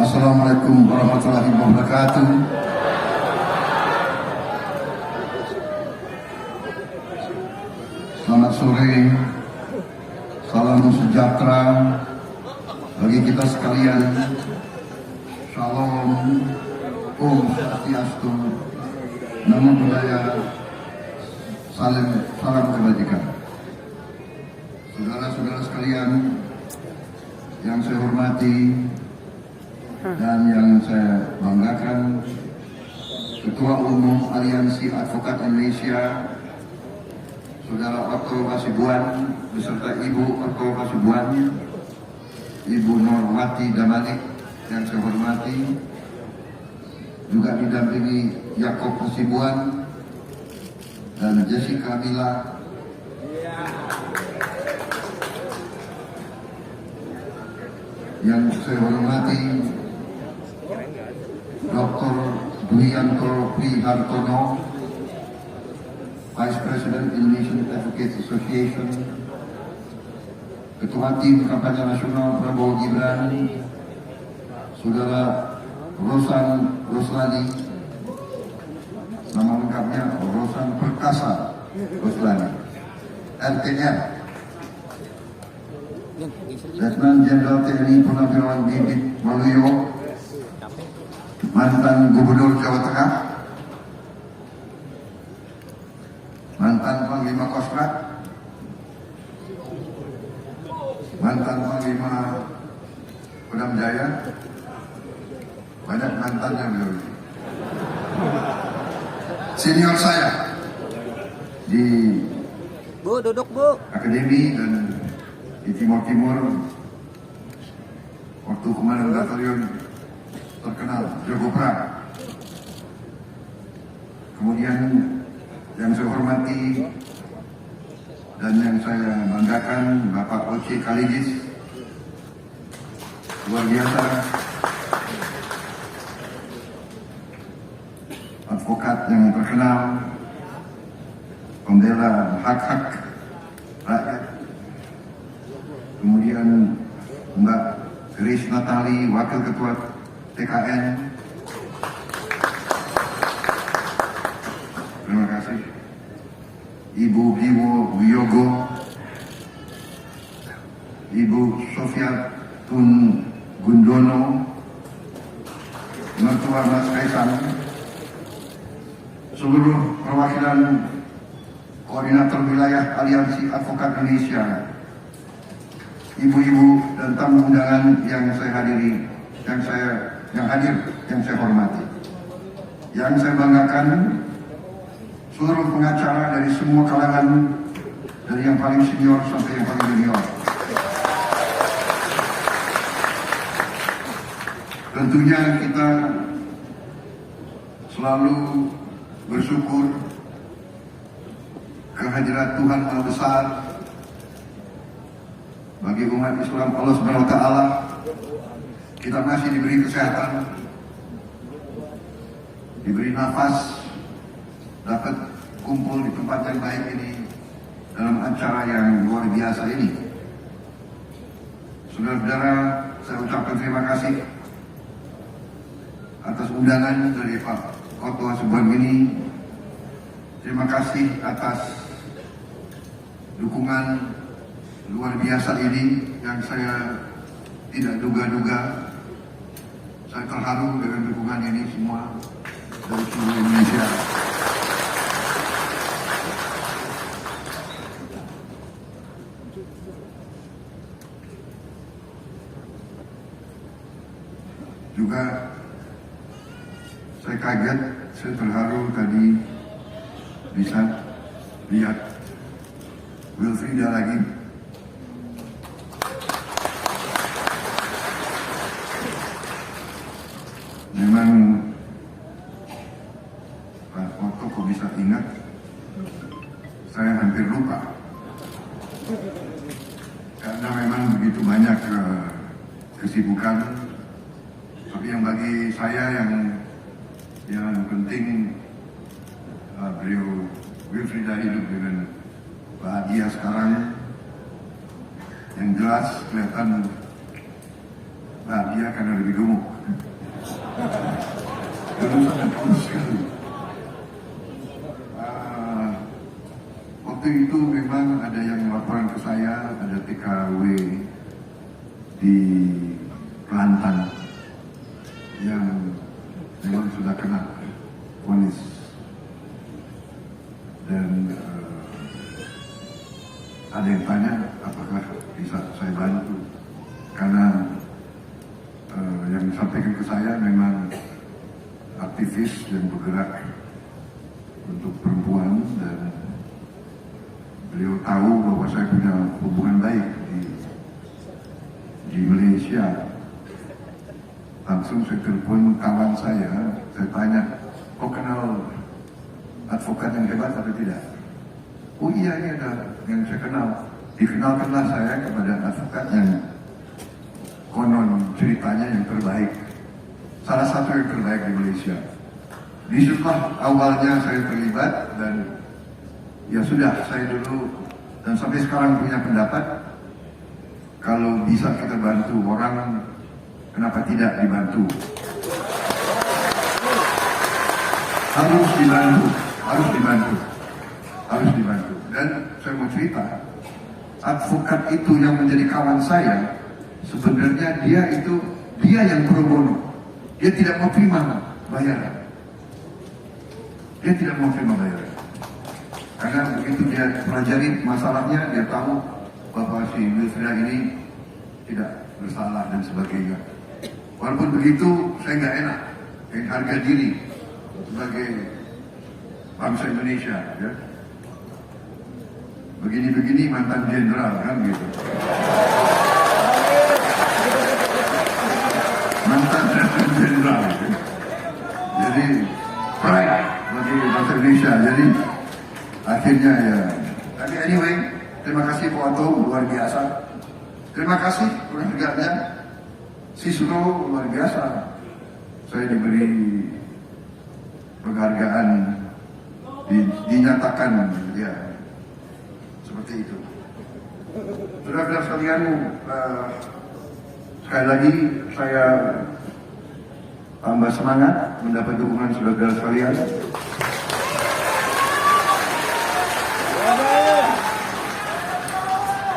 Assalamualaikum warahmatullahi wabarakatuh. Selamat sore, salam sejahtera bagi kita sekalian. Shalom, Om Swastiastu, Namo Buddhaya, salam kebajikan. Saudara-saudara sekalian yang saya hormati dan yang saya banggakan, Ketua Umum Aliansi Advokat Indonesia, Saudara Otto Hasibuan beserta Ibu Otto Hasibuan, Ibu Norwati Damalik yang saya hormati, juga didampingi Yakob Hasibuan dan Jessica Mila, yang saya hormati Dr. Duyanto Prihartono, Vice President Indonesian Advocates Association, Ketua Tim Kampanye Nasional Prabowo Gibran, Saudara Rosan Roslani, nama lengkapnya Rosan Perkasa Roslani, RTR, Letnan Jenderal TNI Purnawirawan Bibit Waluyo, mantan Gubernur Jawa Tengah, mantan Panglima Kostrat, mantan Panglima Kodam Jaya, banyak mantannya beliau. Senior saya di Bu, duduk Bu. Akademi dan di Timur Timur, waktu Komandan Batalion terkenal jago perang. Kemudian yang saya hormati dan yang saya banggakan, Bapak Oce Kaligis, luar biasa, advokat yang terkenal, pembela hak-hak rakyat. Kemudian Mbak Grace Natali, Wakil Ketua TKN. Terima kasih. Ibu Biwo Wiyogo, Ibu Sofia Tun Gundono, Mertua Mas Kaisang, seluruh perwakilan Koordinator Wilayah Aliansi Advokat Indonesia, ibu-ibu dan tamu undangan yang saya hadiri, yang hadir, yang saya hormati. Yang saya banggakan, seluruh pengacara dari semua kalangan, dari yang paling senior sampai yang paling junior. Tentunya kita selalu bersyukur kehadirat Tuhan Maha Besar bagi umat Islam. Allah Subhanahu wa Ta'ala, kita masih diberi kesehatan, diberi nafas, dapat kumpul di tempat yang baik ini dalam acara yang luar biasa ini. Saudara-saudara, saya ucapkan terima kasih atas undangan dari Pak Otto Hasibuan ini. Terima kasih atas dukungan luar biasa ini yang saya tidak duga-duga. Saya terharu dengan dukungan ini semua dari seluruh Indonesia. Juga saya kaget, saya terharu tadi bisa lihat Wilfrida lagi. Memang Pak Otto kok bisa ingat, saya hampir lupa. Karena memang begitu banyak kesibukan. Tapi yang bagi saya yang penting, beliau Wilfrida hidup dengan bahagia sekarang. Yang jelas kelihatan bahagia karena lebih gemuk. Dulu sangat kurus sekali. Waktu itu memang ada yang laporan ke saya, ada TKW di Kelantan yang memang sudah kena vonis, dan ada yang tanya apakah bisa saya bantu, karena yang disampaikan ke saya memang aktivis yang bergerak untuk perempuan, dan beliau tahu bahwa saya punya hubungan baik di Malaysia. Langsung saya telepon kawan saya tanya, kau kenal advokat yang hebat atau tidak? Oh iya, ini ada yang saya kenal. Dikenalkanlah saya kepada advokat yang konon ceritanya yang terbaik, salah satu yang terbaik di Malaysia. Disitulah awalnya saya terlibat, dan ya sudah, saya dulu dan sampai sekarang punya pendapat, kalau bisa kita bantu orang, kenapa tidak dibantu? Harus dibantu, harus dibantu, harus dibantu. Dan saya mau cerita, advokat itu yang menjadi kawan saya, sebenarnya dia yang pro bono. Dia tidak mau terima bayaran. Dia tidak mau terima bayaran. Karena begitu dia pelajari masalahnya, dia tahu bahwa si Wilfrida ini tidak bersalah dan sebagainya. Walaupun begitu, saya nggak enak dengan harga diri sebagai bangsa Indonesia, ya. Begini-begini mantan jenderal kan gitu. Mantan jenderal. Gitu. Jadi pride bagi bangsa Indonesia. Jadi akhirnya ya. Tapi anyway, terima kasih Pak Oto, luar biasa. Terima kasih keluarganya. Sisro luar biasa. Saya diberi penghargaan, dinyatakan ya seperti itu. Saudara-saudara sekalian, sekali lagi saya tambah semangat mendapat dukungan saudara-saudara sekalian.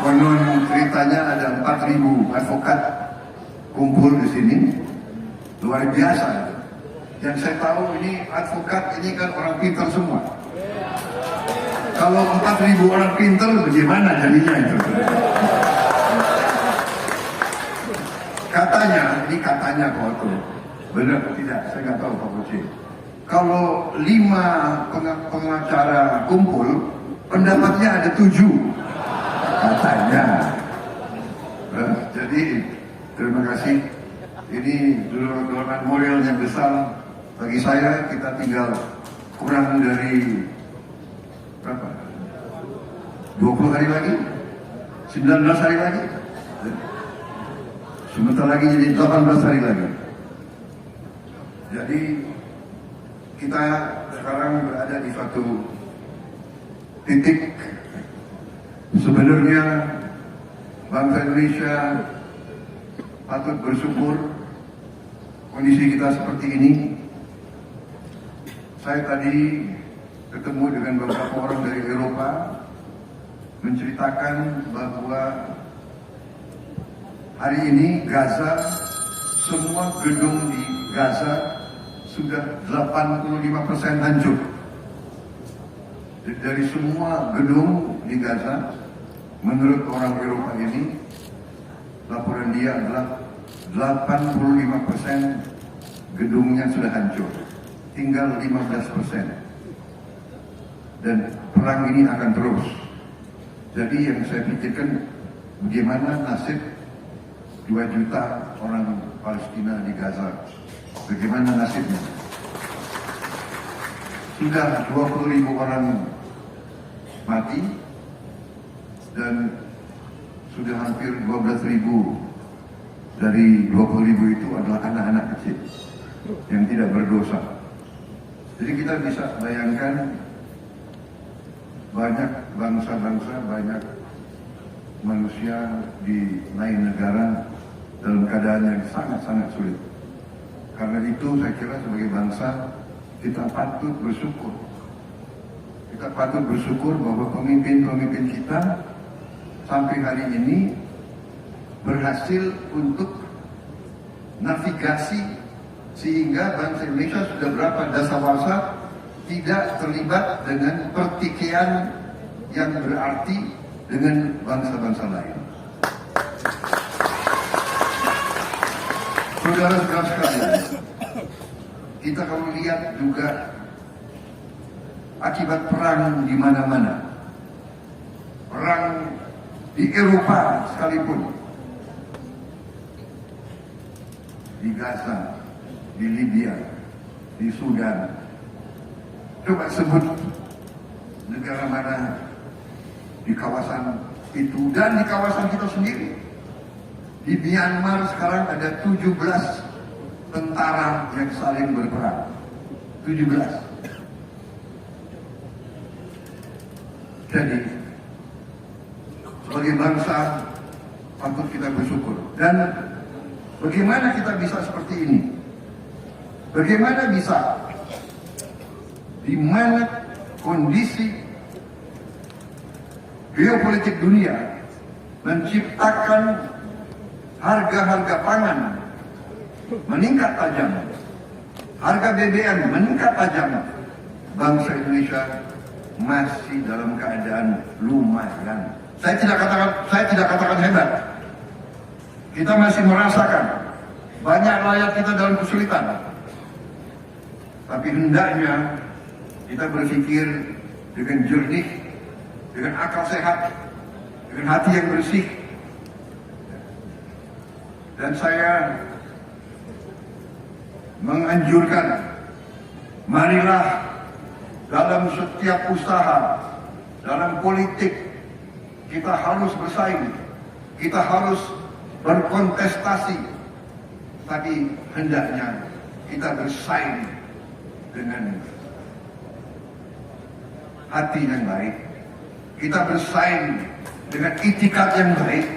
Konon ceritanya ada 4.000 advokat kumpul di sini, luar biasa. Yang saya tahu ini advokat ini kan orang pintar semua. Kalau 4.000 orang pintar bagaimana jadinya itu? Katanya, ini katanya Pak Oto, benar atau tidak? Saya nggak tahu Pak Oce. Kalau 5 pengacara kumpul, pendapatnya ada 7. Katanya. Jadi terima kasih. Ini dorongan moral yang besar bagi saya. Kita tinggal kurang dari berapa? 20 hari lagi? 19 hari lagi? Sebentar lagi jadi 18 hari lagi. Jadi kita sekarang berada di suatu titik. Sebenarnya bangsa Indonesia patut bersyukur kondisi kita seperti ini. Saya tadi ketemu dengan beberapa orang dari Eropa menceritakan bahwa hari ini Gaza, semua gedung di Gaza sudah 85% hancur. Dari semua gedung di Gaza, menurut orang Eropa ini, laporan dia adalah 85% gedungnya sudah hancur, tinggal 15%. Dan perang ini akan terus. Jadi yang saya pikirkan, bagaimana nasib 2 juta orang Palestina di Gaza? Bagaimana nasibnya? Sudah 20.000 orang mati, dan sudah hampir 12.000 dari 20.000 itu adalah anak-anak kecil yang tidak berdosa. Jadi kita bisa bayangkan banyak bangsa-bangsa, banyak manusia di lain negara dalam keadaan yang sangat-sangat sulit Karena itu saya kira sebagai bangsa kita patut bersyukur. Kita patut bersyukur bahwa pemimpin-pemimpin kita sampai hari ini berhasil untuk navigasi sehingga bangsa Indonesia sudah berapa dasawarsa tidak terlibat dengan pertikaian yang berarti dengan bangsa-bangsa lain. Saudara-saudara sekalian, kita kalau lihat juga akibat perang di mana-mana, perang di Eropa sekalipun, di Gaza, di Libya, di Sudan. Coba sebut negara mana di kawasan itu dan di kawasan kita sendiri. Di Myanmar sekarang ada 17 tentara yang saling berperang. 17. Jadi, sebagai bangsa patut kita bersyukur. Dan bagaimana kita bisa seperti ini? Bagaimana bisa di mana kondisi geopolitik dunia menciptakan harga-harga pangan meningkat tajam, harga BBM meningkat tajam, bangsa Indonesia masih dalam keadaan lumayan. Saya tidak katakan hebat. Kita masih merasakan banyak rakyat kita dalam kesulitan. Tapi hendaknya kita berpikir dengan jernih, dengan akal sehat, dengan hati yang bersih. Dan saya menganjurkan, marilah dalam setiap usaha, dalam politik, kita harus bersaing, kita harus berkontestasi, tapi hendaknya kita bersaing dengan hati yang baik, kita bersaing dengan itikat yang baik,